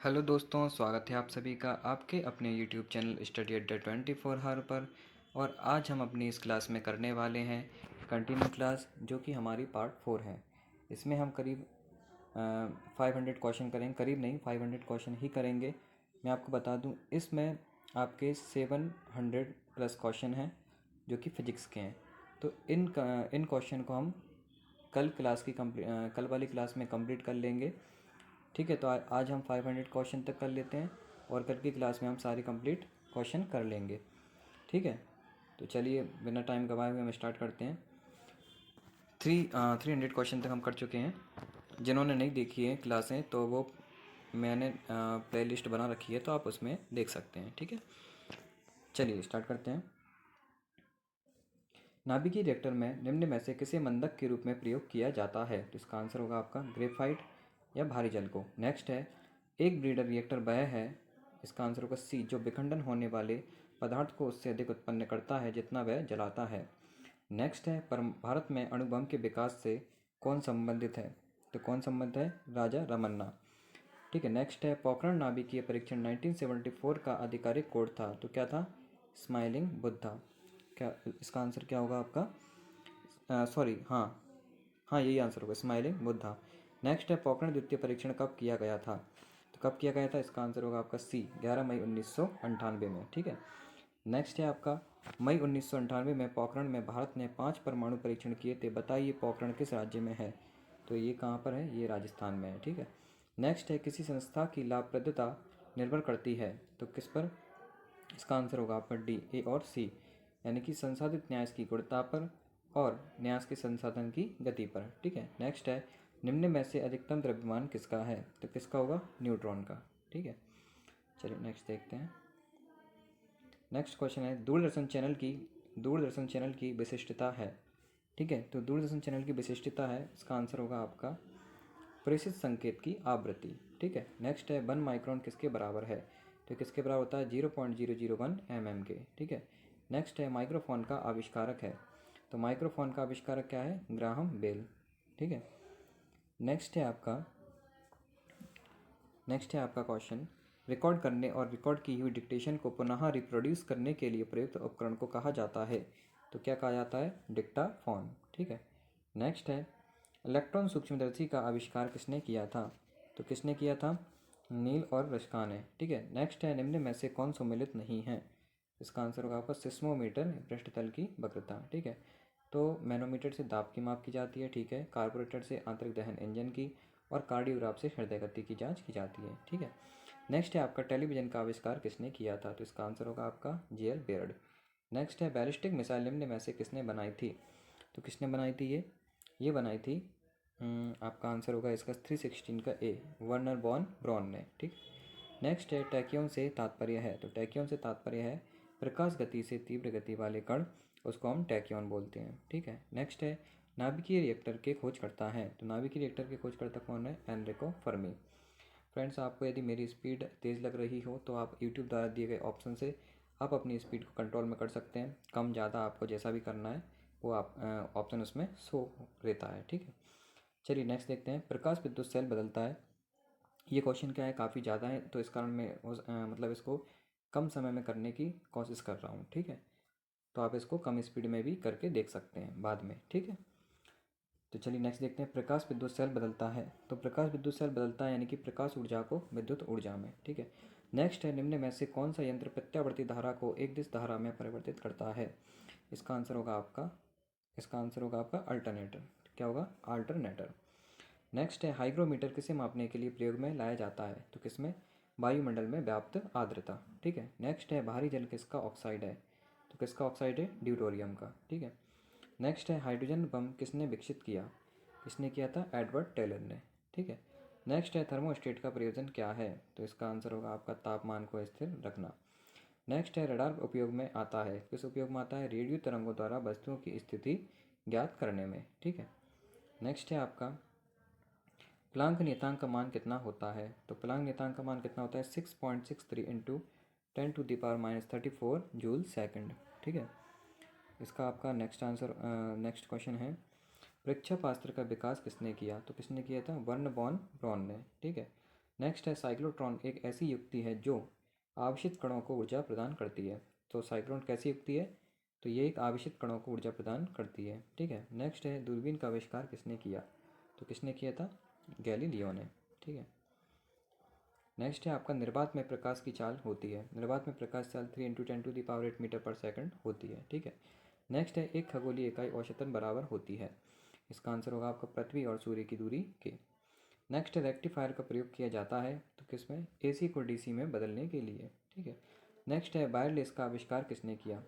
Hello दोस्तों, स्वागत है आप सभी का आपके अपने यूट्यूब चैनल स्टडी अड्डा 24 हावर पर। और आज हम अपनी इस क्लास में करने वाले हैं कंटिन्यू क्लास, जो कि हमारी पार्ट 4 है। इसमें हम करीब 500 क्वेश्चन करेंगे, करीब नहीं 500 क्वेश्चन ही करेंगे। मैं आपको बता दूं, इसमें आपके 700 प्लस क्वेश्चन हैं जो कि फ़िज़िक्स के हैं। तो इन क्वेश्चन को हम कल वाली क्लास में कंप्लीट कर लेंगे। ठीक है, तो आज हम 500 क्वेश्चन तक कर लेते हैं और कल की क्लास में हम सारी कंप्लीट क्वेश्चन कर लेंगे। ठीक है, तो चलिए बिना टाइम गवाए हुए हम स्टार्ट करते हैं। 300 क्वेश्चन तक हम कर चुके हैं। जिन्होंने नहीं देखी है क्लासें तो वो मैंने प्लेलिस्ट बना रखी है, तो आप उसमें देख सकते हैं। ठीक है, चलिए स्टार्ट करते हैं। नाभिकीय रिएक्टर में निम्न में से किसे मंदक के रूप में प्रयोग किया जाता है? तो इसका आंसर होगा आपका ग्रेफाइट या भारी जल को। नेक्स्ट है, एक ब्रीडर रिएक्टर वह है, इसका आंसर होगा सी, जो विखंडन होने वाले पदार्थ को उससे अधिक उत्पन्न करता है जितना वह जलाता है। नेक्स्ट है, पर भारत में अणुबम के विकास से कौन संबंधित है? तो कौन संबंध है? राजा रमन्ना। ठीक है, नेक्स्ट है, पोखरण नाभिकीय परीक्षण 1974 का आधिकारिक कोड था, तो क्या था? स्माइलिंग बुद्धा। क्या इसका आंसर क्या होगा आपका? सॉरी, हाँ हाँ, यही आंसर होगा, स्माइलिंग बुद्धा। नेक्स्ट है, पोखरण द्वितीय परीक्षण कब किया गया था? तो कब किया गया था? इसका आंसर होगा आपका सी, 11 मई 1998 में। ठीक है, नेक्स्ट है आपका, मई 1998 में पोखरण में भारत ने 5 परमाणु परीक्षण किए थे, बताइए पोखरण किस राज्य में है? तो ये कहाँ पर है? ये राजस्थान में है। ठीक है, नेक्स्ट है, किसी संस्था की लाभप्रदता निर्भर करती है, तो किस पर? इसका आंसर होगा आपका डी, ए और सी, यानी कि संसाधित न्यास की गुणवत्ता पर और न्यास के संसाधन की गति पर। ठीक है, नेक्स्ट है, निम्न में से अधिकतम द्रव्यमान किसका है? तो किसका होगा? न्यूट्रॉन का। ठीक है, चलिए नेक्स्ट देखते हैं। नेक्स्ट क्वेश्चन है, दूरदर्शन चैनल की विशिष्टता है। ठीक है, तो दूरदर्शन चैनल की विशिष्टता है, इसका आंसर होगा आपका प्रेषित संकेत की आवृत्ति। ठीक है, नेक्स्ट है, 1 माइक्रोन किसके बराबर है? तो किसके बराबर होता है? 0.001 mm के। ठीक है, नेक्स्ट है, माइक्रोफोन का आविष्कारक है, तो माइक्रोफोन का आविष्कारक क्या है? Graham Bell. ठीक है, नेक्स्ट है आपका क्वेश्चन, रिकॉर्ड करने और रिकॉर्ड की हुई डिक्टेशन को पुनः रिप्रोड्यूस करने के लिए प्रयुक्त उपकरण को कहा जाता है? तो क्या कहा जाता है? डिक्टाफोन। ठीक है, नेक्स्ट है, इलेक्ट्रॉन सूक्ष्मदर्शी का आविष्कार किसने किया था? तो किसने किया था? नील और रश्का ने। ठीक है, नेक्स्ट है, निम्न में से कौन सम्मिलित नहीं है? इसका आंसर होगा आपका सिस्मोमीटर, पृष्ठतल की वक्रता। ठीक है, तो मैनोमीटर से दाब की माप की जाती है। ठीक है, कार्बोरेटर से आंतरिक दहन इंजन की, और कार्डियोग्राफ से हृदय गति की जांच की जाती है। ठीक है, नेक्स्ट है आपका, टेलीविजन का आविष्कार किसने किया था? तो इसका आंसर होगा आपका जे एल बेयर्ड। नेक्स्ट है, बैलिस्टिक मिसाइल निम्न में से किसने बनाई थी? तो किसने बनाई थी ये बनाई थी, आपका आंसर होगा इसका 316 का ए, वर्नर बॉन ब्रॉन ने। ठीक, नेक्स्ट है, टैक्योन से तात्पर्य है, तो टैक्योन से तात्पर्य है प्रकाश गति से तीव्र गति वाले कण, उसको हम टैक्योन बोलते हैं। ठीक है, नेक्स्ट है, नाभिकीय रिएक्टर के खोजकर्ता हैं, तो नाभिकीय रिएक्टर के खोजकर्ता कौन है? Enrico Fermi. फ्रेंड्स, आपको यदि मेरी स्पीड तेज़ लग रही हो तो आप यूट्यूब द्वारा दिए गए ऑप्शन से आप अपनी स्पीड को कंट्रोल में कर सकते हैं। कम ज़्यादा आपको जैसा भी करना है वो आप ऑप्शन उसमें शो रहता है। ठीक है, चलिए नेक्स्ट देखते हैं, प्रकाश विद्युत सेल बदलता है। ये क्वेश्चन क्या है, काफ़ी ज़्यादा है, तो इस कारण मैं मतलब इसको कम समय में करने की कोशिश कर रहा हूँ। ठीक है, तो आप इसको कम स्पीड में भी करके देख सकते हैं बाद में। ठीक है, तो चलिए नेक्स्ट देखते हैं, प्रकाश विद्युत सेल बदलता है, तो प्रकाश विद्युत सेल बदलता है यानी कि प्रकाश ऊर्जा को विद्युत ऊर्जा में। ठीक है, नेक्स्ट है, निम्न में से कौन सा यंत्र प्रत्यावर्ती धारा को एक दिश धारा में परिवर्तित करता है? इसका आंसर होगा आपका अल्टरनेटर। क्या होगा? अल्टरनेटर। नेक्स्ट है, हाइग्रोमीटर किसे मापने के लिए प्रयोग में लाया जाता है? तो किसमें? वायुमंडल में व्याप्त आर्द्रता। ठीक है, नेक्स्ट है, भारी जल किसका ऑक्साइड है? तो किसका ऑक्साइड है? ड्यूटोरियम का। ठीक है, नेक्स्ट है, हाइड्रोजन बम किसने विकसित किया? किसने किया था? एडवर्ड टेलर ने। ठीक है, नेक्स्ट है, थर्मोस्टेट का प्रयोजन क्या है? तो इसका आंसर होगा आपका तापमान को स्थिर रखना। नेक्स्ट है, रडार उपयोग में आता है, किस उपयोग में आता है? रेडियो तरंगों द्वारा वस्तुओं की स्थिति ज्ञात करने में। ठीक है, नेक्स्ट है आपका, प्लांक नियतांक का मान कितना होता है? तो प्लांक नियतांक का मान कितना होता है? 6.63 इंटू 10⁻34 जूल सेकंड। ठीक है, इसका आपका नेक्स्ट क्वेश्चन है, परीक्षा पास्त्र का विकास किसने किया? तो किसने किया था? वर्ण बॉन ब्रॉन ने। ठीक है, नेक्स्ट है साइक्लोट्रॉन एक ऐसी युक्ति है जो आवेशित कणों को ऊर्जा प्रदान करती है। तो साइक्लोन कैसी युक्ति है? तो ये एक आवेशित कणों को ऊर्जा प्रदान करती है। ठीक है। नेक्स्ट है दूरबीन का आविष्कार किसने किया? तो किसने किया था? गैलीलियो ने। ठीक है। नेक्स्ट है आपका निर्वात में प्रकाश की चाल होती है। निर्वात में प्रकाश चाल 3 × 10⁸ मीटर पर सेकंड होती है। ठीक है। नेक्स्ट है एक खगोलीय इकाई औसतन बराबर होती है। इसका आंसर होगा आपका पृथ्वी और सूर्य की दूरी के। नेक्स्ट है रेक्टिफायर का प्रयोग किया जाता है तो किसमें? एसी को डीसी में बदलने के लिए। ठीक है। नेक्स्ट है वायरलेस का आविष्कार किसने किया?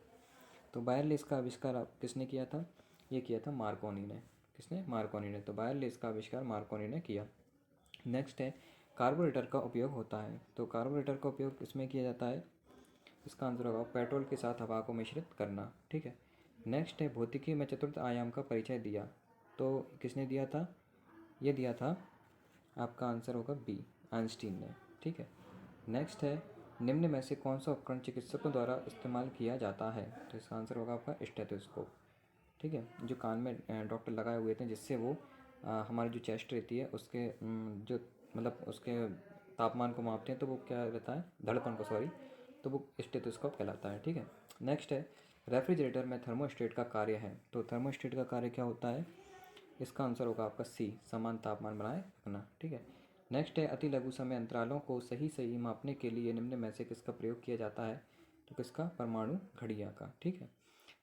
तो वायरलेस का आविष्कार किसने किया था? ये किया था मार्कोनी ने। किसने? मार्कोनी ने। तो वायरलेस का आविष्कार मार्कोनी ने किया। नेक्स्ट है कार्बोरेटर का उपयोग होता है। तो कार्बोरेटर का उपयोग किसमें किया जाता है? इसका आंसर होगा पेट्रोल के साथ हवा को मिश्रित करना। ठीक है। नेक्स्ट है भौतिकी में चतुर्थ आयाम का परिचय दिया। तो किसने दिया था? ये दिया था, आपका आंसर होगा बी, आइंस्टीन ने। ठीक है। नेक्स्ट है निम्न में से कौन सा उपकरण चिकित्सकों द्वारा इस्तेमाल किया जाता है? तो इसका आंसर होगा आपका स्टेथोस्कोप। ठीक है। जो कान में डॉक्टर लगाए हुए थे जिससे वो हमारी जो चेस्ट रहती है उसके जो मतलब उसके तापमान को मापते हैं, तो वो क्या रहता है? धड़कन को, सॉरी, तो वो स्टेथोस्कोप कहलाता है। ठीक है। नेक्स्ट है रेफ्रिजरेटर में थर्मोस्टेट का कार्य है। तो थर्मोस्टेट का कार्य क्या होता है? इसका आंसर होगा आपका सी, समान तापमान बनाए रखना। ठीक है। नेक्स्ट है अति लघु समय अंतरालों को सही सही मापने के लिए निम्न में से किसका प्रयोग किया जाता है? तो किसका? परमाणु घड़ियाँ का। ठीक है।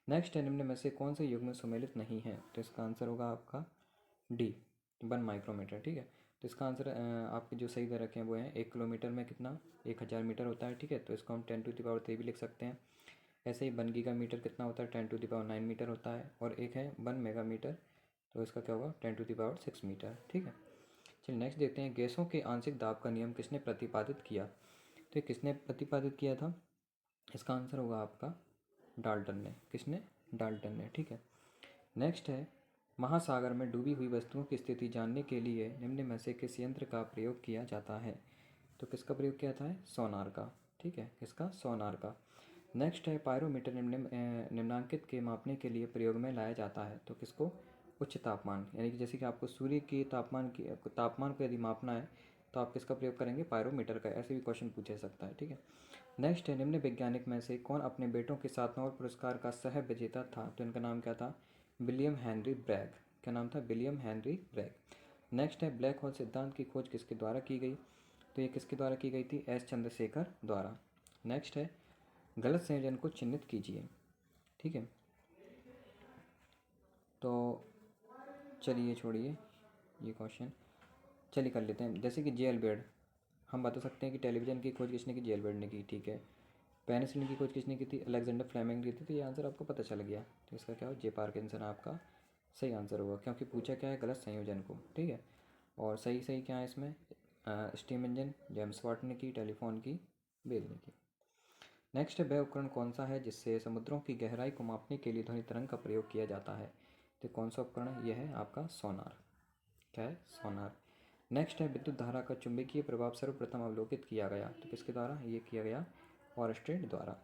नेक्स्ट है निम्न में से कौन से युग में सुमेलित नहीं है? तो इसका आंसर होगा आपका डी, 1 माइक्रोमीटर। ठीक है। तो इसका आंसर आपके जो सही दे रखे हैं वो हैं 1 किलोमीटर में कितना? 1000 मीटर होता है। ठीक है। तो इसको हम 10⁻³ भी लिख सकते हैं। ऐसे ही 1 गीगामीटर कितना होता है? 10⁹ मीटर होता है। और एक है 1 मेगामीटर, तो इसका क्या होगा? 10⁶ मीटर। ठीक है। चलिए नेक्स्ट देखते हैं गैसों के आंशिक दाब का नियम किसने प्रतिपादित किया? तो ये किसने प्रतिपादित किया था? इसका आंसर होगा आपका डाल्टन ने। किसने? डाल्टन ने। ठीक है। नेक्स्ट है महासागर में डूबी हुई वस्तुओं की स्थिति जानने के लिए निम्न में से किस यंत्र का प्रयोग किया जाता है? तो किसका प्रयोग किया था? सोनार का। ठीक है। किसका? सोनार का। नेक्स्ट है पायरोमीटर निम्नांकित के मापने के लिए प्रयोग में लाया जाता है। तो किसको? उच्च तापमान, यानी कि जैसे कि आपको सूर्य की तापमान को यदि मापना है तो आप किसका प्रयोग करेंगे? पायरोमीटर का। ऐसे भी क्वेश्चन पूछा जा सकता है। ठीक है। नेक्स्ट है निम्न वैज्ञानिक में से कौन अपने बेटों के साथ नोबेल पुरस्कार का सह विजेता था? तो इनका नाम क्या था? William Henry Bragg. क्या नाम था? William Henry Bragg. नेक्स्ट है ब्लैक होल सिद्धांत की खोज किसके द्वारा की गई? तो ये किसके द्वारा की गई थी? एस चंद्रशेखर द्वारा। नेक्स्ट है गलत संयोजन को चिन्हित कीजिए। ठीक है। तो चलिए छोड़िए ये क्वेश्चन, चलिए कर लेते हैं। जैसे कि जे अल्बर्ट, हम बता सकते हैं कि टेलीविज़न की खोज किसने की? जे अल्बर्ट ने की। ठीक है। पेनिसिलिन की खोज किसने की थी? अलेक्जेंडर फ्लेमिंग ने की थी। तो ये आंसर आपको पता चल गया। तो इसका क्या हो? जे पार्किंसन आपका सही आंसर होगा, क्योंकि पूछा क्या है? गलत संयोजन को। ठीक है। और सही सही क्या है इसमें? स्टीम इंजन, जेम्स वाट ने की, टेलीफोन की, बेल ने की। नेक्स्ट है वह उपकरण कौन सा है जिससे समुद्रों की गहराई को मापने के लिए ध्वनि तरंग का प्रयोग किया जाता है? तो कौन सा उपकरण है? यह है आपका सोनार। क्या है? सोनार। नेक्स्ट है विद्युत धारा का चुंबकीय प्रभाव सर्वप्रथम अवलोकित किया गया। तो किसके द्वारा ये किया गया? ऑरस्टेड द्वारा।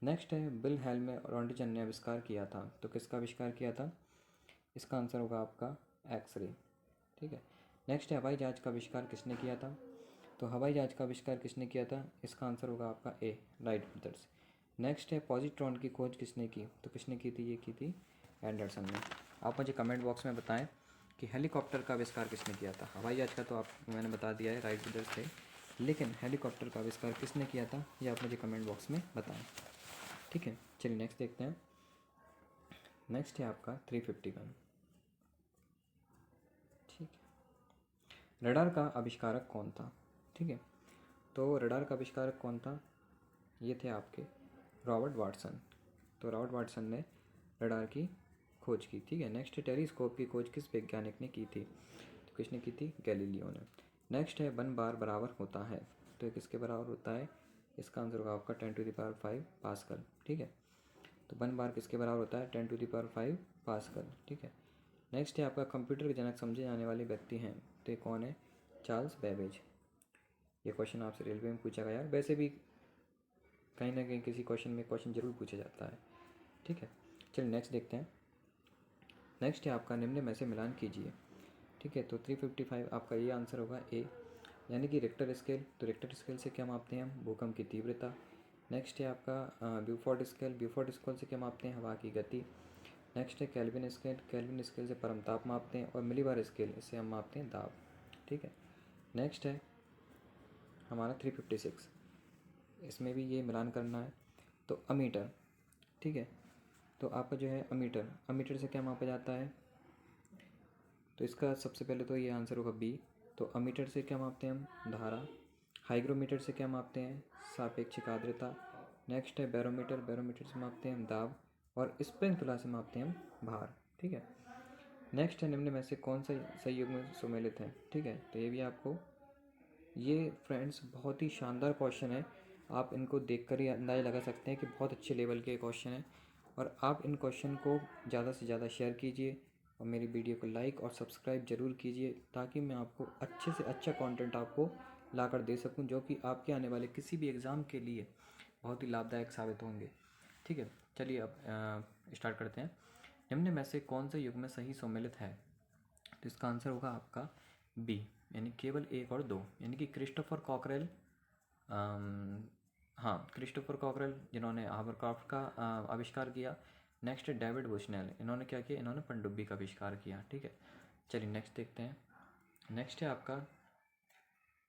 नेक्स्ट है विल्हेल्म रॉन्टिजन ने आविष्कार किया था। तो किसका आविष्कार किया था? इसका आंसर होगा आपका एक्सरे। ठीक है। नेक्स्ट है हवाई जहाज का आविष्कार किसने किया था? तो हवाई जहाज का आविष्कार किसने किया था? इसका आंसर होगा आपका ए, राइट ब्रदर्स। नेक्स्ट है पॉजिट्रॉन की खोज किसने की? तो किसने की थी? ये की थी एंडरसन ने। आप मुझे कमेंट बॉक्स में बताएं कि हेलीकॉप्टर का आविष्कार किसने किया था? हवाई जहाज का तो आप मैंने बता दिया है, राइट ब्रदर्स थे, लेकिन हेलीकॉप्टर का आविष्कार किसने किया था ये आप मुझे कमेंट बॉक्स में बताएं। ठीक है। चलिए नेक्स्ट देखते हैं। नेक्स्ट है आपका 351। ठीक है। रडार का आविष्कारक कौन था? ठीक है। तो रडार का आविष्कारक कौन था? ये थे आपके रॉबर्ट वाटसन। तो रॉबर्ट वाटसन ने रडार की खोज की। ठीक है। नेक्स्ट टेलीस्कोप की खोज किस वैज्ञानिक ने की थी? तो किसने की थी? गैलीलियो ने। नेक्स्ट है 1 बार बराबर होता है। तो ये किसके बराबर होता है? इसका आंसर होगा आपका 10⁵ पास्कल। ठीक है। तो 1 बार किसके बराबर होता है? 10⁵ पास्कल। ठीक है। नेक्स्ट है आपका कंप्यूटर के जनक समझे जाने वाले व्यक्ति हैं। तो ये कौन है? Charles Babbage. ये क्वेश्चन आपसे रेलवे में पूछा गया है। वैसे भी कहीं ना कहीं किसी क्वेश्चन में क्वेश्चन जरूर पूछा जाता है। ठीक है। चलिए नेक्स्ट देखते हैं। नेक्स्ट है आपका निम्न में से मिलान कीजिए। ठीक है। तो 355 आपका ये आंसर होगा ए, यानी कि रिक्टर स्केल, तो रिक्टर स्केल से क्या मापते हैं हम? भूकंप की तीव्रता। नेक्स्ट है आपका ब्यूफोर्ड स्केल, ब्यूफोर्ड स्केल से क्या मापते हैं? हवा की गति। नेक्स्ट है केल्विन स्केल, केल्विन स्केल से परमताप मापते हैं। और मिलीबार स्केल, इससे हम मापते हैं दाब। ठीक है। नेक्स्ट है हमारा 356, इसमें भी ये मिलान करना है। तो अमीटर, ठीक है, तो आपका जो है अमीटर, अमीटर से क्या मापा जाता है? तो इसका सबसे पहले तो ये आंसर होगा बी। तो अमीटर से क्या मापते हैं हम? धारा। हाइग्रोमीटर से क्या मापते हैं? सापेक्षिक आर्द्रता। नेक्स्ट है बैरोमीटर, बैरोमीटर से मापते हैं हम दाब। और स्प्रिंगतुला से मापते हैं हम भार। ठीक है। नेक्स्ट है निम्न में से कौन सा सही युग्म में सम्मिलित है? ठीक है, तो ये भी आपको, ये फ्रेंड्स बहुत ही शानदार क्वेश्चन है। आप इनको देखकर ही अंदाज़ा लगा सकते हैं कि बहुत अच्छे लेवल के क्वेश्चन हैं। और आप इन क्वेश्चन को ज़्यादा से ज़्यादा शेयर कीजिए और मेरी वीडियो को लाइक और सब्सक्राइब ज़रूर कीजिए, ताकि मैं आपको अच्छे से अच्छा कंटेंट आपको ला कर दे सकूं, जो कि आपके आने वाले किसी भी एग्ज़ाम के लिए बहुत ही लाभदायक साबित होंगे। ठीक है, चलिए अब स्टार्ट करते हैं। निम्न में से कौन से युग्म में सही सम्मिलित है? तो इसका आंसर होगा आपका बी, यानी केवल एक और दो, यानी कि क्रिस्टोफर कॉकरेल, हाँ क्रिस्टोफर कॉकरेल जिन्होंने हावरक्राफ्ट का आविष्कार किया। नेक्स्ट है डेविड बुशनेल, इन्होंने क्या किया? इन्होंने पनडुब्बी का आविष्कार किया। ठीक है, चलिए नेक्स्ट देखते हैं। नेक्स्ट है आपका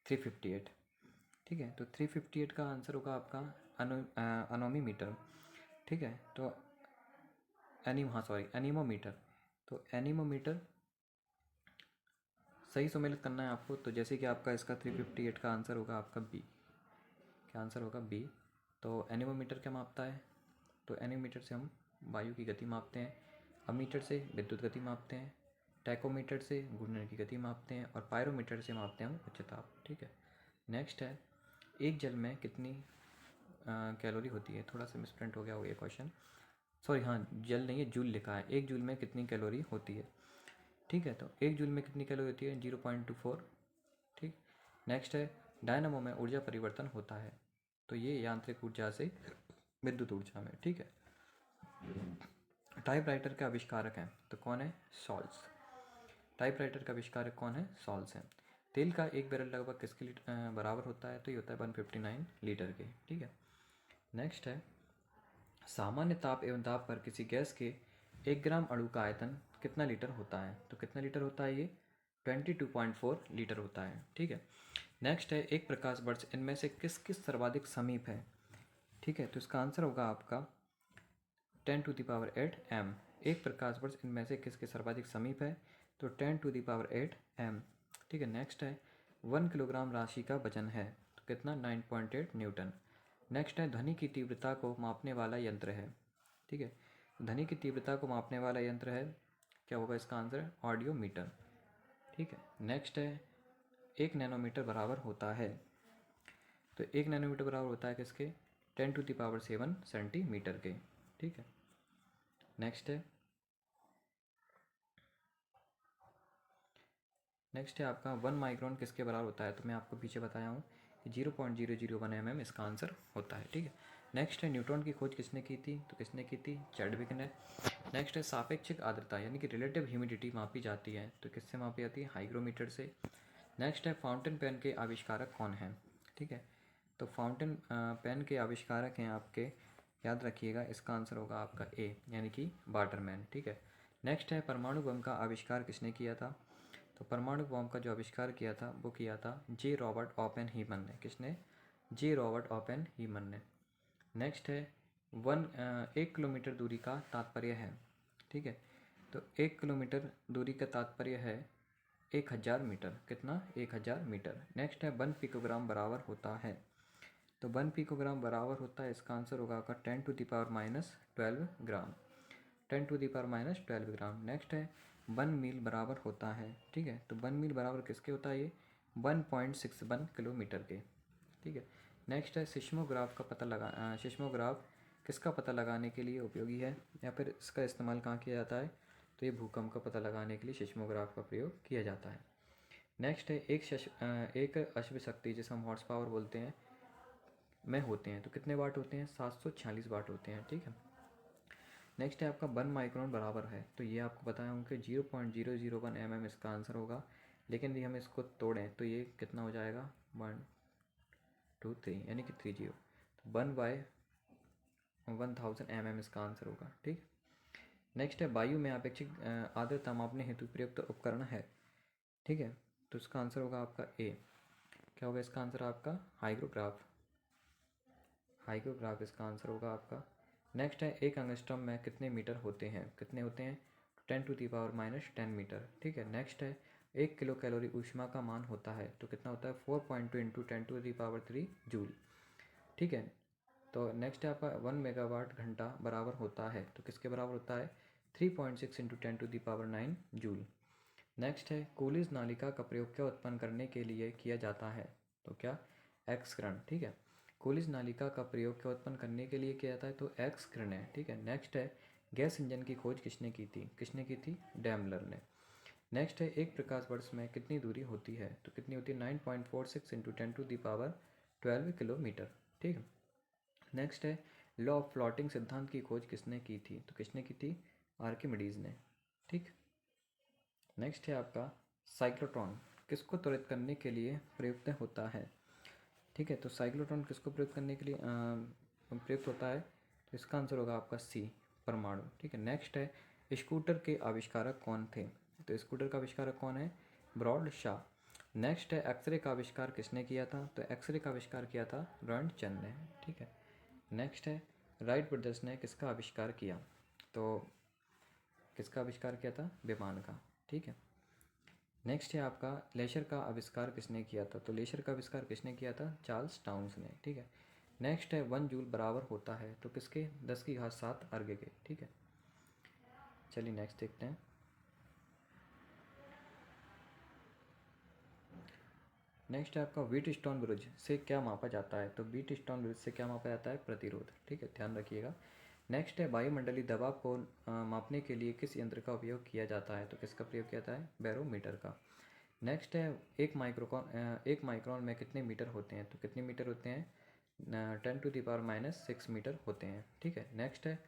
358। ठीक है, तो 358 का आंसर होगा आपका अनोमीमीटर। ठीक है, तो एनीमोमीटर। तो एनीमोमीटर सही सम्मिलित करना है आपको। तो जैसे कि आपका इसका 358 का आंसर होगा आपका बी, क्या आंसर होगा? बी। तो एनीमोमीटर क्या मापता है? तो एनीमोमीटर से हम वायु की गति मापते हैं। अमीटर से विद्युत गति मापते हैं। टैकोमीटर से घूर्णन की गति मापते हैं। और पायरोमीटर से मापते हैं हम उच्च ताप। ठीक है। नेक्स्ट है एक जल में कितनी कैलोरी होती है? थोड़ा सा मिसप्रिंट हो गया हो ये क्वेश्चन, सॉरी, हाँ जल नहीं है, जूल लिखा है। एक जूल में कितनी कैलोरी होती है? ठीक है, तो एक जूल में कितनी कैलोरी होती है? 0.24। ठीक। नेक्स्ट है डायनामो में ऊर्जा परिवर्तन होता है, तो ये यांत्रिक ऊर्जा से विद्युत ऊर्जा में। ठीक है। टाइपराइटर के आविष्कारक हैं तो कौन है? सॉल्स। टाइपराइटर का आविष्कारक कौन है? सॉल्स हैं। तेल का एक बैरल लगभग किसके लीटर बराबर होता है? तो ये होता है 159 लीटर के। ठीक है। नेक्स्ट है सामान्य ताप एवं दाब पर किसी गैस के 1 ग्राम अणु का आयतन कितना लीटर होता है? तो कितना लीटर होता है? ये 22.4 लीटर होता है। ठीक है। नेक्स्ट है एक प्रकाश वर्ष इनमें से किस किस सर्वाधिक समीप है? ठीक है, तो इसका आंसर होगा आपका 10⁸ m। एक प्रकाश वर्ष इनमें से किसके सर्वाधिक समीप है? तो 10⁸ m। ठीक है। नेक्स्ट है 1 किलोग्राम राशि का वजन है तो कितना? 9.8 न्यूटन। नेक्स्ट है ध्वनि की तीव्रता को मापने वाला यंत्र है। ठीक है, ध्वनि की तीव्रता को मापने वाला यंत्र है, क्या होगा इसका आंसर? ऑडियोमीटर। ठीक है। नेक्स्ट है 1 नैनोमीटर बराबर होता है, तो 1 नैनोमीटर बराबर होता है किसके? 10⁷ सेंटीमीटर के। ठीक है। नेक्स्ट है आपका 1 माइक्रोन किसके बराबर होता है? तो मैं आपको पीछे बताया हूँ कि 0.001 mm इसका आंसर होता है। ठीक है। नेक्स्ट है न्यूट्रॉन की खोज किसने की थी? तो किसने की थी? चैडविक ने। नेक्स्ट है सापेक्षिक आर्द्रता यानी कि रिलेटिव ह्यूमिडिटी मापी जाती है, तो किससे मापी जाती है? हाइग्रोमीटर से। नेक्स्ट है फाउंटेन पेन के आविष्कारक कौन हैं? ठीक है, तो फाउंटेन पेन के आविष्कारक हैं आपके, याद रखिएगा, इसका आंसर होगा आपका ए, यानी कि वाटरमैन। ठीक है। नेक्स्ट है परमाणु बम का आविष्कार किसने किया था? तो परमाणु बम का जो आविष्कार किया था वो किया था जे रॉबर्ट ओपेनहीमर ने। किसने? जे रॉबर्ट ओपेनहीमर ने। नेक्स्ट है 1 किलोमीटर दूरी का तात्पर्य है। ठीक है, तो 1 किलोमीटर दूरी का तात्पर्य है 1000 मीटर। कितना? 1000 मीटर। नेक्स्ट है 1 पिकोग्राम बराबर होता है, तो 1 पिकोग्राम बराबर होता है, इसका आंसर होगा आपका 10⁻12 ग्राम। 10⁻12 ग्राम। नेक्स्ट है 1 मील बराबर होता है। ठीक है, तो 1 मील बराबर किसके होता है? ये 1.61 किलोमीटर के। ठीक है। नेक्स्ट है सिस्मोग्राफ का पता लगा सिस्मोग्राफ किसका पता लगाने के लिए उपयोगी है, या फिर इसका इस्तेमाल कहाँ किया जाता है? तो ये भूकंप का पता लगाने के लिए सिस्मोग्राफ का प्रयोग किया जाता है। नेक्स्ट है एक अश्व शक्ति जिसे हम हॉर्स पावर बोलते हैं में होते हैं, तो कितने वाट होते हैं? 746 वाट होते हैं। ठीक है। नेक्स्ट है आपका 1 माइक्रोन बराबर है, तो ये आपको बताया हूँ कि 0.001 mm इसका आंसर होगा। लेकिन यदि हम इसको तोड़ें तो ये कितना हो जाएगा, 1 2 3 यानी कि 3 जीरो, तो 1/1000 mm इसका आंसर होगा। ठीक। नेक्स्ट है वायु में अपेक्षित आर्द्रता मापने हेतु प्रयुक्त उपकरण है। ठीक है, तो इसका आंसर होगा आपका ए। क्या होगा इसका आंसर आपका, हाइग्रोग्राफ। हाइग्रोग्राफ इसका आंसर होगा आपका। नेक्स्ट है एक एंगस्ट्रॉम में कितने मीटर होते हैं, कितने होते हैं, 10⁻⁻10 मीटर। ठीक है। नेक्स्ट है 1 किलो कैलोरी ऊष्मा का मान होता है, तो कितना होता है, 4.2 इंटू 10⁻³ जूल। ठीक है। तो नेक्स्ट है आपका 1 मेगावाट घंटा बराबर होता है, तो किसके बराबर होता है, 3.6 इंटू 10⁹ जूल। नेक्स्ट है कूलिज नालिका का प्रयोग क्या उत्पन्न करने के लिए किया जाता है, तो क्या, एक्स किरण। ठीक है, कूलिज नालिका का प्रयोग क्या उत्पन्न करने के लिए किया जाता है, तो एक्स किरण है। ठीक है। नेक्स्ट है गैस इंजन की खोज किसने की थी, किसने की थी, डैमलर ने। नेक्स्ट है एक प्रकाश वर्ष में कितनी दूरी होती है, तो कितनी होती है, 9.46 इंटू 10⁻12 किलोमीटर। ठीक है। नेक्स्ट है लॉ ऑफ फ्लोटिंग सिद्धांत की खोज किसने की थी, तो किसने की थी, आर्किमिडीज ने। ठीक। नेक्स्ट है आपका साइक्लोट्रॉन किसको त्वरित करने के लिए प्रयुक्त होता है। ठीक है, तो साइक्लोट्रॉन किसको प्रयुक्त करने के लिए प्रयुक्त होता है, तो इसका आंसर होगा आपका सी, परमाणु। ठीक है। नेक्स्ट है स्कूटर के आविष्कारक कौन थे, तो स्कूटर का आविष्कारक कौन है, ब्रॉड शा। नेक्स्ट है एक्सरे का आविष्कार किसने किया था, तो एक्सरे का आविष्कार किया था रॉन्टचंद ने। ठीक है। नेक्स्ट है राइट ब्रदर्स ने किसका आविष्कार किया, तो किसका आविष्कार किया था, विमान का। ठीक है। नेक्स्ट है आपका लेजर का आविष्कार किसने किया था, तो लेजर का आविष्कार किसने किया था, चार्ल्स टाउन्स ने। ठीक है। नेक्स्ट है 1 जूल बराबर होता है, तो किसके, 10⁻7 अर्घ्य के। ठीक है। चलिए नेक्स्ट देखते हैं। नेक्स्ट है आपका व्हीट स्टोन ब्रिज से क्या मापा जाता है, तो व्हीट स्टोन ब्रिज से क्या मापा जाता है, प्रतिरोध। ठीक है, ध्यान रखिएगा। नेक्स्ट है वायुमंडलीय दबाव को मापने के लिए किस यंत्र का उपयोग किया जाता है, तो किसका प्रयोग किया जाता है, बैरोमीटर का। नेक्स्ट है एक माइक्रोन में कितने मीटर होते हैं, तो कितने मीटर होते हैं, 10⁻⁻6 मीटर होते हैं। ठीक है। नेक्स्ट है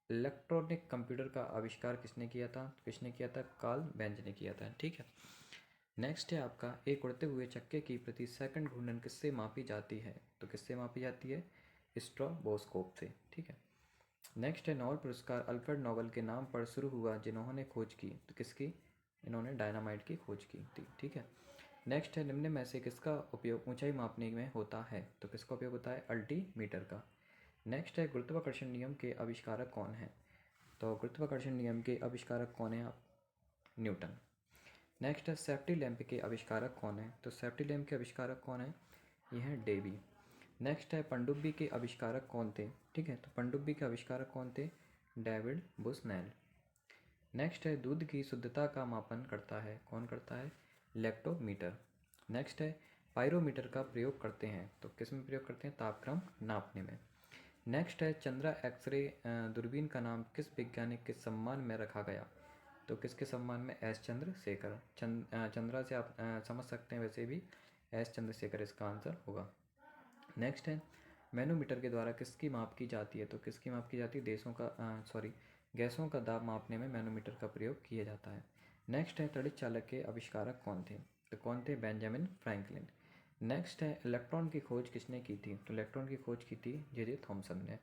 इलेक्ट्रॉनिक कंप्यूटर का आविष्कार किसने किया था, तो किसने किया था, कार्ल बेंज ने किया था। ठीक है। नेक्स्ट है आपका एक उड़ते हुए चक्के की प्रति सेकंड घूर्णन किससे मापी जाती है, तो किससे मापी जाती है, स्ट्रोबोस्कोप से। ठीक है। नेक्स्ट है नोबेल पुरस्कार अल्फ्रेड नोबेल के नाम पर शुरू हुआ जिन्होंने खोज की, तो किसकी, इन्होंने डायनामाइट की खोज की थी। ठीक है। नेक्स्ट है निम्न में से किसका उपयोग ऊंचाई मापने में होता है, तो किसका उपयोग होता है, अल्टीमीटर का। नेक्स्ट है गुरुत्वाकर्षण नियम के आविष्कारक कौन है, तो गुरुत्वाकर्षण नियम के आविष्कारक कौन है, आप, न्यूटन। नेक्स्ट है सेफ्टी लैंप के आविष्कारक कौन है, तो सेफ्टी लैंप के आविष्कारक कौन है, ये है डेवी। नेक्स्ट है पनडुब्बी के आविष्कारक कौन थे, ठीक है, तो पनडुब्बी के आविष्कारक कौन थे, डेविड बुसनेल। नेक्स्ट है दूध की शुद्धता का मापन करता है, कौन करता है, लैक्टोमीटर। नेक्स्ट है पायरोमीटर का प्रयोग करते हैं, तो किस में प्रयोग करते हैं, तापक्रम नापने में। नेक्स्ट है चंद्रा एक्सरे दूरबीन का नाम किस वैज्ञानिक के सम्मान में रखा गया, तो किसके सम्मान में, एस चंद्रशेखर। चंद्रा से आप समझ सकते हैं वैसे भी, एस चंद्रशेखर इसका आंसर होगा। नेक्स्ट है मैनोमीटर के द्वारा किसकी माप की जाती है, तो किसकी माप की जाती है, गैसों का दाब मापने में मैनोमीटर का प्रयोग किया जाता है। नेक्स्ट है तड़ित चालक के आविष्कारक कौन थे, तो कौन थे, बेंजामिन फ्रैंकलिन। नेक्स्ट है इलेक्ट्रॉन की खोज किसने की थी, तो इलेक्ट्रॉन की खोज की थी जे थॉमसन ने।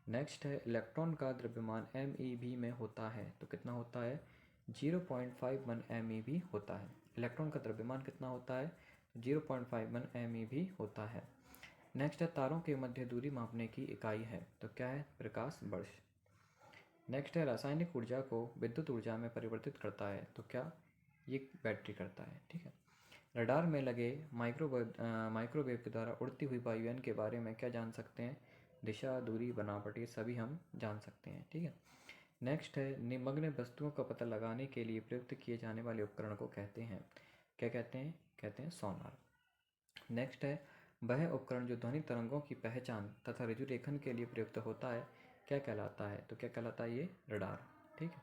नेक्स्ट है इलेक्ट्रॉन का द्रव्यमान MeV में होता है, तो कितना होता है, 0.51 MeV होता है। इलेक्ट्रॉन का द्रव्यमान कितना होता है, 0.51 MeV होता है। नेक्स्ट है तारों के मध्य दूरी मापने की इकाई है, तो क्या है, प्रकाश वर्ष। नेक्स्ट है रासायनिक ऊर्जा को विद्युत ऊर्जा में परिवर्तित करता है, तो क्या, ये बैटरी करता है। ठीक है। रडार में लगे माइक्रोवेव के द्वारा उड़ती हुई वायुयान के बारे में क्या जान सकते हैं, दिशा, दूरी, बनावट, ये सभी हम जान सकते हैं। ठीक है। नेक्स्ट है निमग्न वस्तुओं का पता लगाने के लिए प्रयुक्त किए जाने वाले उपकरण को कहते हैं, क्या कहते हैं सोनार। नेक्स्ट है वह उपकरण जो ध्वनि तरंगों की पहचान तथा रेजुलेखन के लिए प्रयुक्त होता है, क्या कहलाता है, तो क्या कहलाता है, ये रडार। ठीक है।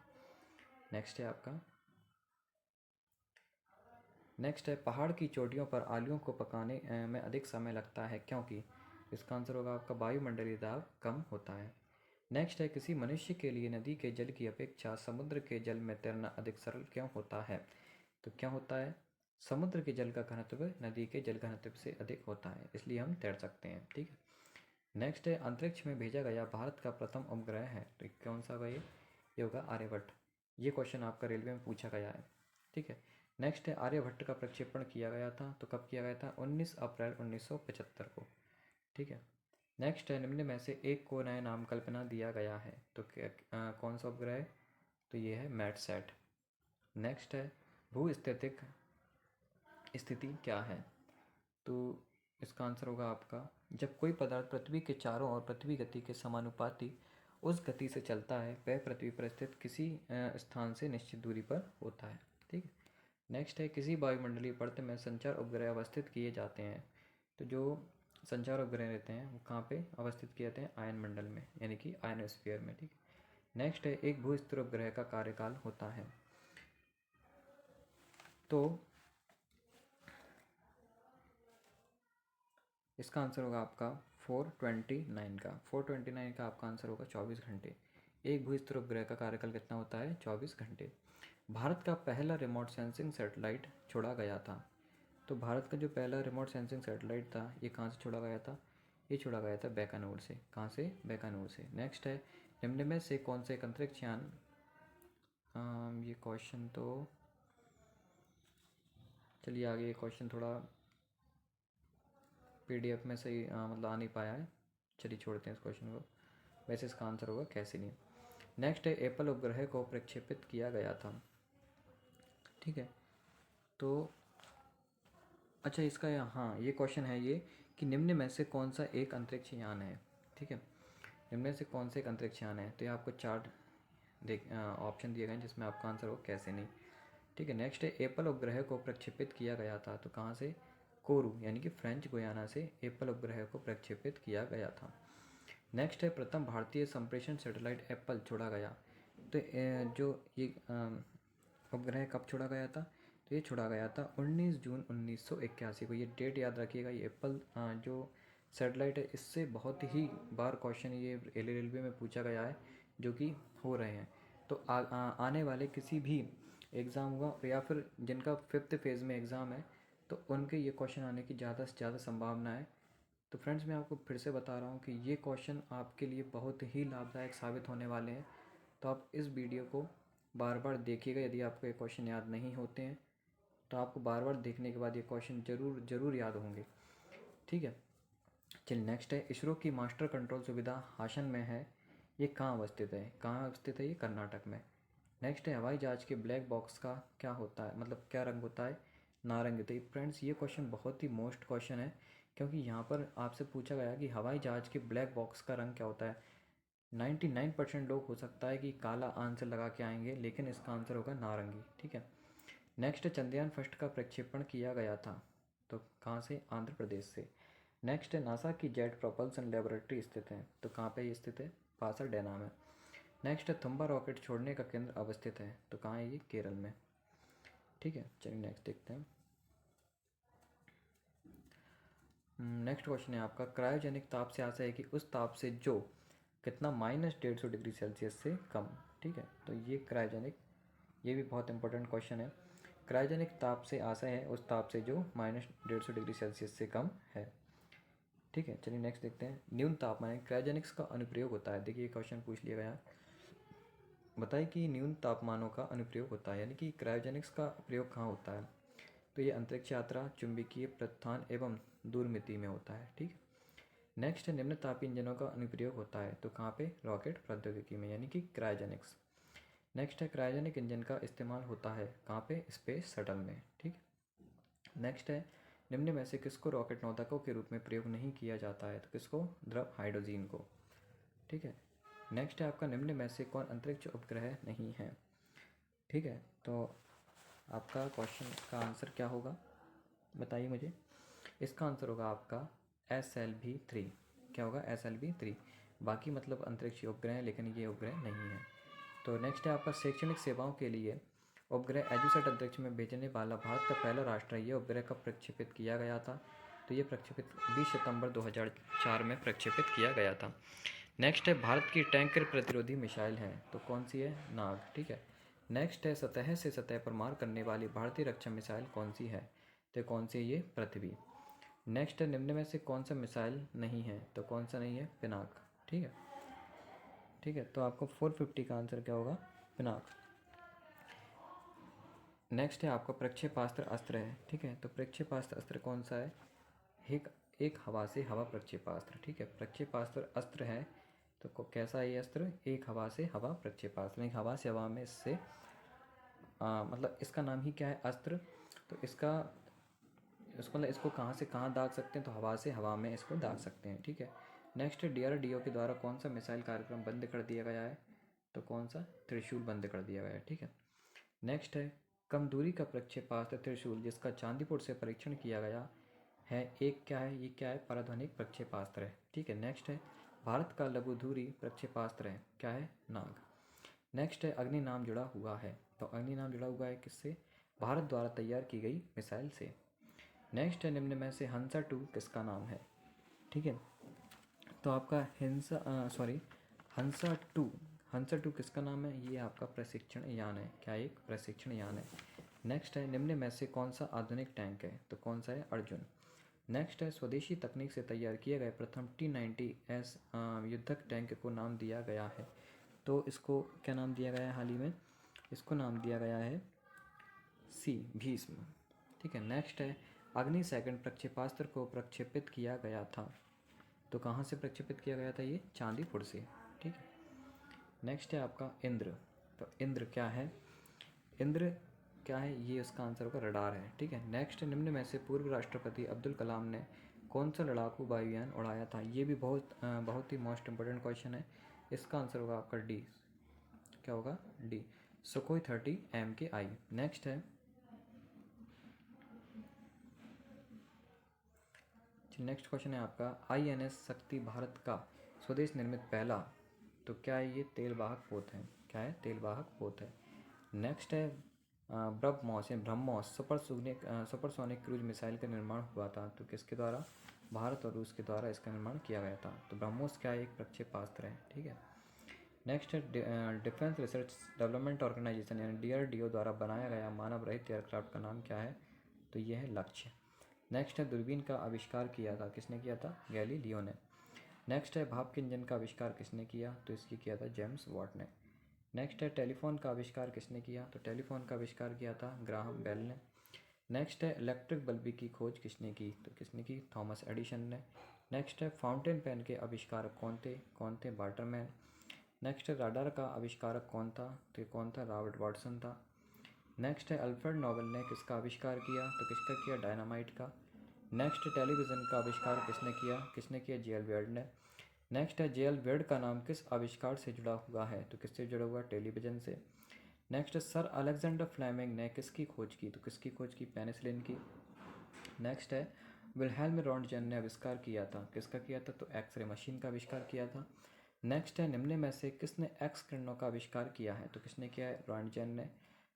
नेक्स्ट है आपका, नेक्स्ट है पहाड़ की चोटियों पर आलूओं को पकाने में अधिक समय लगता है, क्योंकि, इसका आंसर होगा आपका वायुमंडलीय दाब कम होता है। नेक्स्ट है किसी मनुष्य के लिए नदी के जल की अपेक्षा समुद्र के जल में तैरना अधिक सरल क्यों होता है, तो क्या होता है, समुद्र के जल का घनत्व नदी के जल घनत्व से अधिक होता है, इसलिए हम तैर सकते हैं। ठीक है। नेक्स्ट है अंतरिक्ष में भेजा गया भारत का प्रथम उपग्रह है, तो कौन सा होगा ये होगा आर्यभट्ट। ये क्वेश्चन आपका रेलवे में पूछा गया है। ठीक है। नेक्स्ट है आर्यभट्ट का प्रक्षेपण किया गया था, तो कब किया गया था? 19 अप्रैल 1975 को। ठीक है। नेक्स्ट है निम्न में से एक को नया नाम कल्पना दिया गया है, तो कौन सा उपग्रह है? तो ये है मैटसैट। नेक्स्ट है भूस्थितिक स्थिति क्या है? तो इसका आंसर होगा आपका, जब कोई पदार्थ पृथ्वी के चारों ओर पृथ्वी गति के समानुपाती उस गति से चलता है, वह पृथ्वी पर स्थित किसी स्थान से निश्चित दूरी पर होता है। ठीक है। नेक्स्ट है किसी वायुमंडलीय परत में संचार उपग्रह अवस्थित किए जाते हैं, तो जो संचार उपग्रह रहते हैं वो कहाँ पे अवस्थित किए जाते हैं? आयन मंडल में, यानी कि आयनोस्फीयर में। ठीक है। नेक्स्ट है एक भूस्थिर उपग्रह का कार्यकाल होता है, तो इसका आंसर होगा आपका 429 का। 429 का आपका आंसर होगा 24 घंटे। एक भूस्थिर उपग्रह का कार्यकाल कितना होता है? 24 घंटे। भारत का पहला रिमोट सेंसिंग सैटेलाइट छोड़ा गया था, तो भारत का जो पहला रिमोट सेंसिंग सैटेलाइट था ये कहाँ से छोड़ा गया था? ये छोड़ा गया था बीकानेर से। कहाँ से? बीकानेर से। नेक्स्ट है निम्न में से कौन से एक अंतरिक्ष यान, ये क्वेश्चन तो चलिए आगे, ये क्वेश्चन थोड़ा पीडीएफ में सही मतलब आ नहीं पाया है, चलिए छोड़ते हैं इस क्वेश्चन को। वैसे इसका आंसर होगा कैसिनी। नेक्स्ट है एप्पल उपग्रह को प्रक्षेपित किया गया था। ठीक है। तो अच्छा इसका हाँ ये क्वेश्चन है ये कि निम्न में से कौन सा एक अंतरिक्ष यान है? ठीक है। निम्न में से कौन सा एक अंतरिक्ष यान है? तो ये आपको चार्ट ऑप्शन दिए गए हैं जिसमें आपका आंसर हो कैसिनी। ठीक है। नेक्स्ट है एप्पल उपग्रह को प्रक्षेपित किया गया था, तो कहाँ से? कोरू यानी कि फ्रेंच गुयाना से एप्पल उपग्रह को प्रक्षेपित किया गया था। नेक्स्ट है प्रथम भारतीय संप्रेषण सैटेलाइट एप्पल छोड़ा गया, तो जो ये उपग्रह कब छोड़ा गया था? तो ये छोड़ा गया था 19 जून 1981 को। ये डेट याद रखिएगा। ये एप्पल जो सैटेलाइट है इससे बहुत ही बार क्वेश्चन ये रेलवे में पूछा गया है जो कि हो रहे हैं। तो आने वाले किसी भी एग्ज़ाम हुआ या फिर जिनका 5th फेज़ में एग्ज़ाम है तो उनके ये क्वेश्चन आने की ज़्यादा से ज़्यादा संभावना है। तो फ्रेंड्स मैं आपको फिर से बता रहा हूँ कि ये क्वेश्चन आपके लिए बहुत ही लाभदायक साबित होने वाले हैं, तो आप इस वीडियो को बार बार देखिएगा। यदि आपको ये क्वेश्चन याद नहीं होते हैं तो आपको बार बार देखने के बाद ये क्वेश्चन ज़रूर याद होंगे। ठीक है। चलिए नेक्स्ट है इसरो की मास्टर कंट्रोल सुविधा हासन में है, ये कहाँ अवस्थित है? कहाँ अवस्थित है? ये कर्नाटक में। नेक्स्ट है हवाई जहाज के ब्लैक बॉक्स का क्या होता है, मतलब क्या रंग होता है? नारंगी। तो फ्रेंड्स ये क्वेश्चन बहुत ही मोस्ट क्वेश्चन है, क्योंकि यहाँ पर आपसे पूछा गया कि हवाई जहाज के ब्लैक बॉक्स का रंग क्या होता है। 99% लोग हो सकता है कि काला आंसर लगा के आएंगे, लेकिन इसका आंसर होगा नारंगी। ठीक है। नेक्स्ट चंद्रयान फर्स्ट का प्रक्षेपण किया गया था, तो कहाँ से? आंध्र प्रदेश से। नेक्स्ट है नासा की जेट प्रोपल्सन लेबोरेटरी स्थित है, तो कहाँ पे ये स्थित है? पासरडेना में। नेक्स्ट है थुम्बा रॉकेट छोड़ने का केंद्र अवस्थित है, तो कहाँ है ये? केरल में। ठीक है। चलिए नेक्स्ट देखते हैं। नेक्स्ट क्वेश्चन है आपका क्रायोजेनिक ताप से आशा है कि उस ताप से जो कितना -150 डिग्री सेल्सियस से कम। ठीक है। तो ये क्रायोजेनिक, ये भी बहुत इंपॉर्टेंट क्वेश्चन है। क्रायोजेनिक ताप से आशा है उस ताप से जो -150 डिग्री सेल्सियस से कम है। ठीक है। चलिए नेक्स्ट देखते हैं। न्यून तापमान क्रायोजेनिक्स का अनुप्रयोग होता है। देखिए क्वेश्चन पूछ लिया गया, बताइए कि न्यून तापमानों का अनुप्रयोग होता है, यानी कि क्रायोजेनिक्स का प्रयोग कहाँ होता है? तो ये अंतरिक्ष यात्रा, चुंबकीय प्रत्यान एवं दूरमिति में होता है। ठीक है। नेक्स्ट है निम्न तापीय इंजनों का अनुप्रयोग होता है, तो कहाँ पे? रॉकेट प्रौद्योगिकी में, यानी कि क्रायोजेनिक्स। नेक्स्ट है क्रायोजेनिक इंजन का इस्तेमाल होता है कहाँ पे? स्पेस शटल में। ठीक। नेक्स्ट है निम्न में से किसको रॉकेट नौदकों के रूप में प्रयोग नहीं किया जाता है? तो किसको? द्रव हाइड्रोजन को। ठीक है। नेक्स्ट है आपका निम्न में से कौन अंतरिक्ष उपग्रह नहीं है? ठीक है। तो आपका क्वेश्चन का आंसर क्या होगा बताइए मुझे। इसका आंसर होगा आपका SLV-3। क्या होगा? SLV-3। बाकी मतलब अंतरिक्ष उपग्रह है, लेकिन ये उपग्रह नहीं है। तो नेक्स्ट है आपका शैक्षणिक सेवाओं के लिए उपग्रह एजुसेट अंतरिक्ष में भेजने वाला भारत का पहला राष्ट्र है। ये उपग्रह कब प्रक्षेपित किया गया था? तो ये प्रक्षेपित 20 सितंबर 2004 में प्रक्षेपित किया गया था। नेक्स्ट है भारत की टैंकर प्रतिरोधी मिसाइल है, तो कौन सी है? नाग। ठीक है। नेक्स्ट है सतह से सतह पर मार करने वाली भारतीय रक्षा मिसाइल कौन सी है? तो कौन सी है ये? पृथ्वी। नेक्स्ट है निम्न में से कौन सा मिसाइल नहीं है? तो कौन सा नहीं है? पिनाक। ठीक है, ठीक है, तो आपको 450 का आंसर क्या होगा? पिनाक। नेक्स्ट है आपका प्रक्षेपास्त्र अस्त्र है। ठीक है, तो प्रक्षेपास्त्र अस्त्र कौन सा है? एक एक हवा से हवा प्रक्षेपास्त्र। ठीक है, प्रक्षेपास्त्र अस्त्र है तो कैसा है ये अस्त्र? एक हवा से हवा प्रक्षेपास्त्र। एक हवा से हवा में इससे मतलब इसका नाम ही क्या है? अस्त्र। तो इसको मतलब इसको कहाँ से कहाँ दाग सकते हैं? तो हवा से हवा में इसको दाग सकते हैं। ठीक है, नेक्स्ट DRDO के द्वारा कौन सा मिसाइल कार्यक्रम बंद कर दिया गया है? तो कौन सा? त्रिशूल बंद कर दिया गया है। ठीक है, नेक्स्ट है कम दूरी का प्रक्षेपास्त्र त्रिशूल जिसका चांदीपुर से परीक्षण किया गया है, एक क्या है? ये क्या है? पराध्वनिक प्रक्षेपास्त्र है। ठीक है, नेक्स्ट है भारत का लघु दूरी प्रक्षेपास्त्र है, क्या है? नाग। नेक्स्ट है अग्नि नाम जुड़ा हुआ है। तो अग्नि नाम जुड़ा हुआ है किससे? भारत द्वारा तैयार की गई मिसाइल से। नेक्स्ट है निम्न में से हंसा 2 किसका नाम है? ठीक है, तो आपका हंसा टू किसका नाम है? ये आपका प्रशिक्षण यान है। क्या? एक प्रशिक्षण यान है। नेक्स्ट है निम्न में से कौन सा आधुनिक टैंक है? तो कौन सा है? अर्जुन। नेक्स्ट है स्वदेशी तकनीक से तैयार किए गए प्रथम T90S युद्धक टैंक को नाम दिया गया है। तो इसको क्या नाम दिया गया है हाल ही में? इसको नाम दिया गया है भीष्म। ठीक है, नेक्स्ट है अग्नि सेकंड प्रक्षेपास्त्र को प्रक्षेपित किया गया था। तो कहाँ से प्रक्षेपित किया गया था? ये चांदीपुर से। ठीक है, नेक्स्ट है आपका इंद्र। तो इंद्र क्या है? इंद्र क्या है? ये उसका आंसर होगा रडार है। ठीक है, नेक्स्ट निम्न में से पूर्व राष्ट्रपति अब्दुल कलाम ने कौन सा लड़ाकू वायुयान उड़ाया था? ये भी बहुत ही मोस्ट इंपॉर्टेंट क्वेश्चन है। इसका आंसर होगा आपका डी। क्या होगा? D, Sukhoi 30 MKI। नेक्स्ट है नेक्स्ट क्वेश्चन है आपका INS शक्ति भारत का स्वदेश निर्मित पहला, तो क्या है? ये तेल वाहक पोत है। क्या है? तेल वाहक पोत है। नेक्स्ट है ब्रह्मोस सुपरसोनिक क्रूज मिसाइल का निर्माण हुआ था, तो किसके द्वारा? भारत और रूस के द्वारा इसका निर्माण किया गया था। तो ब्रह्मोस क्या है? एक प्रक्षेपास्त्र है। ठीक है, नेक्स्ट है डिफेंस रिसर्च डेवलपमेंट ऑर्गेनाइजेशन यानी DRDO द्वारा बनाया गया मानव रहित एयरक्राफ्ट का नाम क्या है? तो ये है लक्ष्य। नेक्स्ट है दूरबीन का आविष्कार किया था, किसने किया था? गैलीलियो ने। नेक्स्ट है भाप के इंजन का आविष्कार किसने किया? तो इसकी किया था जेम्स वाट ने। नेक्स्ट है टेलीफोन का आविष्कार किसने किया? तो टेलीफोन का आविष्कार किया था ग्राहम बेल ने। नेक्स्ट है इलेक्ट्रिक बल्ब की खोज किसने की? तो किसने की? थॉमस एडिशन ने। नेक्स्ट है फाउंटेन पेन के आविष्कारक कौन थे? वाटरमैन। नेक्स्ट है राडार का आविष्कारक कौन था? तो ये कौन था? रॉबर्ट वाटसन था। नेक्स्ट है अल्फ्रेड नोबेल ने किसका आविष्कार किया? तो किसका किया? डायनामाइट का। नेक्स्ट टेलीविज़न का आविष्कार किसने किया? JL वेड ने। नेक्स्ट है JL वेड का नाम किस आविष्कार से जुड़ा हुआ है? तो किससे जुड़ा हुआ? टेलीविज़न से। नेक्स्ट सर अलेक्जेंडर फ्लेमिंग ने किसकी खोज की? तो किसकी खोज की? पेनिसिलिन की। नेक्स्ट है विल्हेल्म रॉन्टगेन ने आविष्कार किया था, किसका किया था? तो एक्सरे मशीन का आविष्कार किया था। नेक्स्ट है निम्न में से किसने एक्स किरणों का आविष्कार किया है? तो किसने किया है? रॉन्टगेन ने।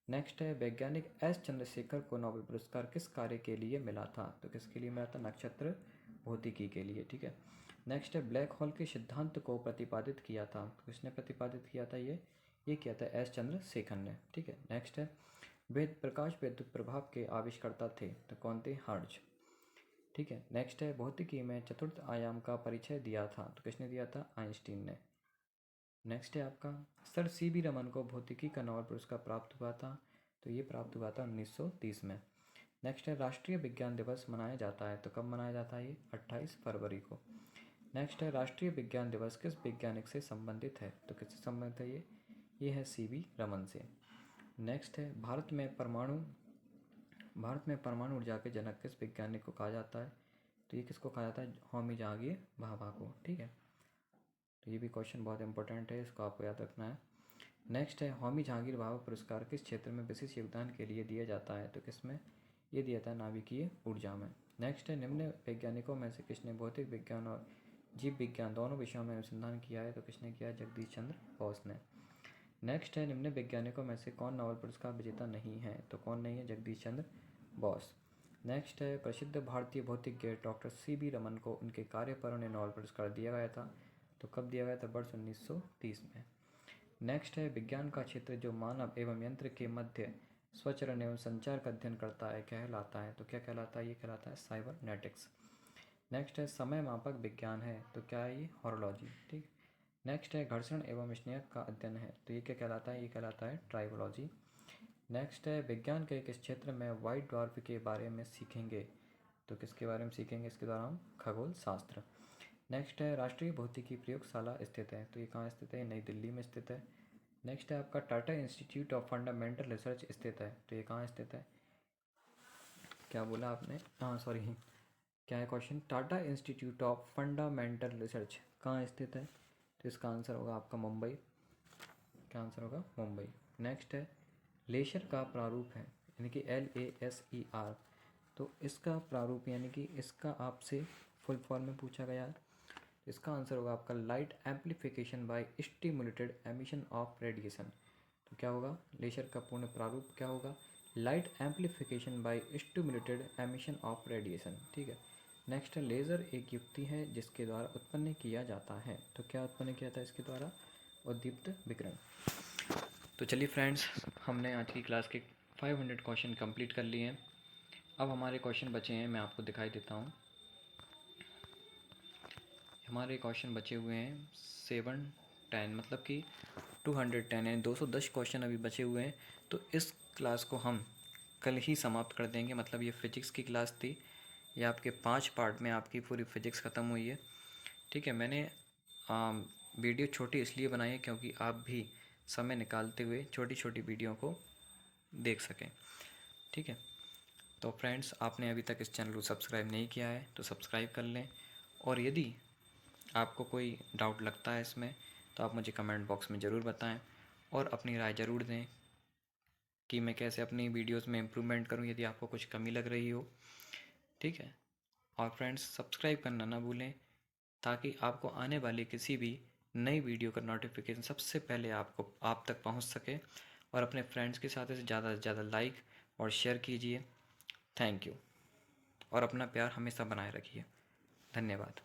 नेक्स्ट है वैज्ञानिक S चंद्रशेखर को नोबेल पुरस्कार किस कार्य के लिए मिला था? तो किसके लिए मिला था? नक्षत्र भौतिकी के लिए। ठीक है, नेक्स्ट है ब्लैक होल के सिद्धांत को प्रतिपादित किया था, तो किसने प्रतिपादित किया था? ये किया था S चंद्रशेखर ने। ठीक है, नेक्स्ट है प्रकाश विद्युत प्रभाव के आविष्कर्ता थे, तो कौन थे? हर्ट्ज। ठीक है, नेक्स्ट है भौतिकी में चतुर्थ आयाम का परिचय दिया था, तो किसने दिया था? आइंस्टीन ने। नेक्स्ट है आपका सर CB रमन को भौतिकी का नोबेल पुरस्कार प्राप्त हुआ था, तो ये प्राप्त हुआ था 1930 में। नेक्स्ट है राष्ट्रीय विज्ञान दिवस मनाया जाता है, तो कब मनाया जाता है? ये 28 फरवरी को। नेक्स्ट है राष्ट्रीय विज्ञान दिवस किस वैज्ञानिक से संबंधित है? तो किससे संबंधित है? ये है CB रमन से। नेक्स्ट है भारत में परमाणु ऊर्जा के जनक किस वैज्ञानिक को कहा जाता है? तो ये किसको कहा जाता है? होमी जहांगीर भाभा को। ठीक है, तो ये भी क्वेश्चन बहुत इंपॉर्टेंट है, इसको आपको याद रखना है। नेक्स्ट है होमी जहांगीर भाभा पुरस्कार किस क्षेत्र में विशेष योगदान के लिए दिया जाता है? तो किसमें? ये दिया था नाभिकीय ऊर्जा में। नेक्स्ट है निम्न वैज्ञानिकों में से किसने भौतिक विज्ञान और जीव विज्ञान दोनों विषयों में अनुसंधान किया है? तो किसने किया? जगदीश चंद्र बोस ने। नेक्स्ट है निम्न वैज्ञानिकों में से कौन नोबेल पुरस्कार विजेता नहीं है? तो कौन नहीं है? जगदीश चंद्र बोस। नेक्स्ट है प्रसिद्ध भारतीय भौतिकज्ञ डॉक्टर CB रमन को उनके कार्य पर उन्हें नोबेल पुरस्कार दिया गया था, तो कब दिया गया था? वर्ष 1930 में। नेक्स्ट है विज्ञान का क्षेत्र जो मानव एवं यंत्र के मध्य स्वचरण एवं संचार का अध्ययन करता है कहलाता है। तो क्या कहलाता है? ये कहलाता है साइबरनेटिक्स। नेक्स्ट है समय मापक विज्ञान है। तो क्या है? ये हॉरोलॉजी। ठीक। नेक्स्ट है घर्षण एवं स्नेहक का अध्ययन है। तो ये क्या कहलाता है? ये कहलाता है ट्राइबोलॉजी। नेक्स्ट है विज्ञान के इस क्षेत्र में व्हाइट ड्वार्फ के बारे में सीखेंगे। तो किसके बारे में सीखेंगे? इसके द्वारा हम खगोल शास्त्र। नेक्स्ट है राष्ट्रीय भौतिकी प्रयोगशाला स्थित है। तो ये कहाँ स्थित है? नई दिल्ली में स्थित है। नेक्स्ट है आपका Tata institute of fundamental research स्थित है। तो ये कहाँ स्थित है? क्या बोला आपने? हाँ सॉरी, क्या है question? Tata institute of fundamental research कहाँ स्थित है? तो इसका आंसर होगा आपका मुंबई। क्या आंसर होगा? मुंबई। नेक्स्ट है लेसर का प्रारूप है, यानी कि LASER। तो इसका प्रारूप यानी कि इसका आपसे फुल फॉर्म में पूछा गया है। इसका आंसर होगा आपका light amplification by stimulated emission of radiation. तो क्या होगा? लेसर का पूर्ण प्रारूप क्या होगा? Light amplification by stimulated emission of radiation. ठीक है। नेक्स्ट है लेज़र एक युक्ति है जिसके द्वारा उत्पन्न किया जाता है। तो क्या उत्पन्न किया था इसके द्वारा? उद्दीप्त विकिरण। तो चलिए फ्रेंड्स, हमने आज की क्लास के 500 क्वेश्चन कंप्लीट कर लिए हैं। अब हमारे क्वेश्चन बचे हैं, मैं आपको दिखाई देता हूँ। हमारे क्वेश्चन बचे हुए हैं 710, मतलब कि 210 है, 210 क्वेश्चन अभी बचे हुए हैं। तो इस क्लास को हम कल ही समाप्त कर देंगे। मतलब ये फिजिक्स की क्लास थी, ये आपके 5 पार्ट में आपकी पूरी फिजिक्स ख़त्म हुई है। ठीक है। मैंने वीडियो छोटी इसलिए बनाई है क्योंकि आप भी समय निकालते हुए छोटी छोटी वीडियो को देख सकें। ठीक है। तो फ्रेंड्स, आपने अभी तक इस चैनल को सब्सक्राइब नहीं किया है तो सब्सक्राइब कर लें, और यदि आपको कोई डाउट लगता है इसमें तो आप मुझे कमेंट बॉक्स में ज़रूर बताएं और अपनी राय ज़रूर दें कि मैं कैसे अपनी वीडियोस में इम्प्रूवमेंट करूं यदि आपको कुछ कमी लग रही हो। ठीक है। और फ्रेंड्स, सब्सक्राइब करना ना भूलें ताकि आपको आने वाली किसी भी नई वीडियो का नोटिफिकेशन सबसे पहले आप तक पहुंच सके। और अपने फ्रेंड्स के साथ इसे ज़्यादा से ज़्यादा लाइक और शेयर कीजिए। Thank you. और अपना प्यार हमेशा बनाए रखिए। धन्यवाद।